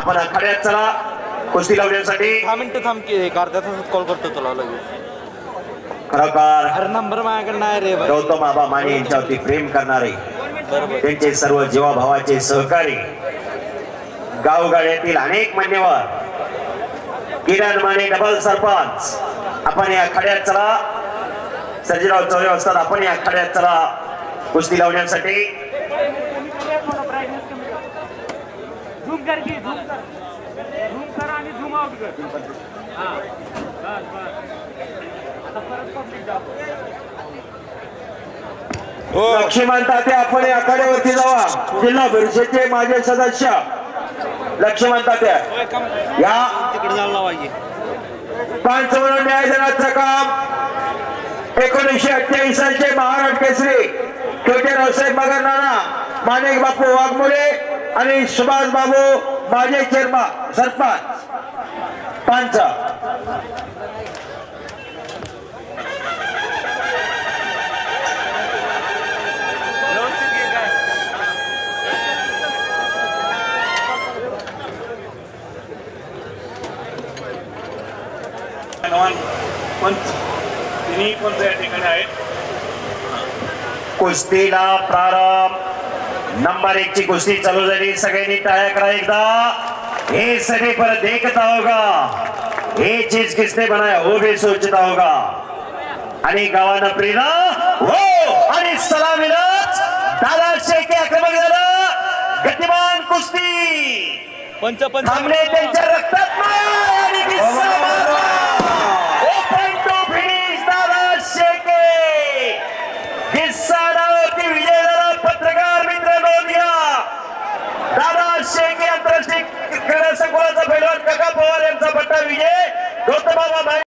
आपण आखाड्यात चला कुस्ती लावण्यासाठी. 10 मिनिटं थांब की एक अर्ध्या तासात कॉल करतो तुला लगेच. खरोखर अरे नंबर माझ्याकडे नाही रे बाई. गौतम आबा माने यांच्यावरती प्रेम करणारे बरोबर. त्यांचे सर्व जीवाभावाचे सहकारी गावगाड्यातील अनेक मान्यवर किरण माने डबल सरपंच आपण या आखाड्यात चला. सर्जीराव चौरे असतात आपण या आखाड्यात चला कुस्ती लावण्यासाठी. लक्ष्मण तात्या आपण या आखाड्यावरती जावा. जिल्हा परिषदेचे माजी सदस्य लक्ष्मण तात्या या तिकडे जायला पाहिजे. पंचावन्न न्यायदानाचं काम 1928 सालचे महाराष्ट्र केसरी छोटे रावसाहेब मगर नाना माणिक बापू वाघमोडे आणि सुभाष बाबू माजी चेअरमन सरपंच पंच. तिन्ही पंच या ठिकाणी आहेत. कुस्तीला प्रारंभ. नंबर 1 ची कुस्ती चालू झाली. सगळ्यांनी टाळ्या करा एकदा. हे सभी पर देखता होगा ये चीज किसने बनाया वो भी सोचता होगा. आणि गावानं प्रेरणा हो आणि सलामीला दादा शेके आक्रमक झालं. गतिमान कुस्ती पंच थांबले त्यांच्या रक्तात माय आणि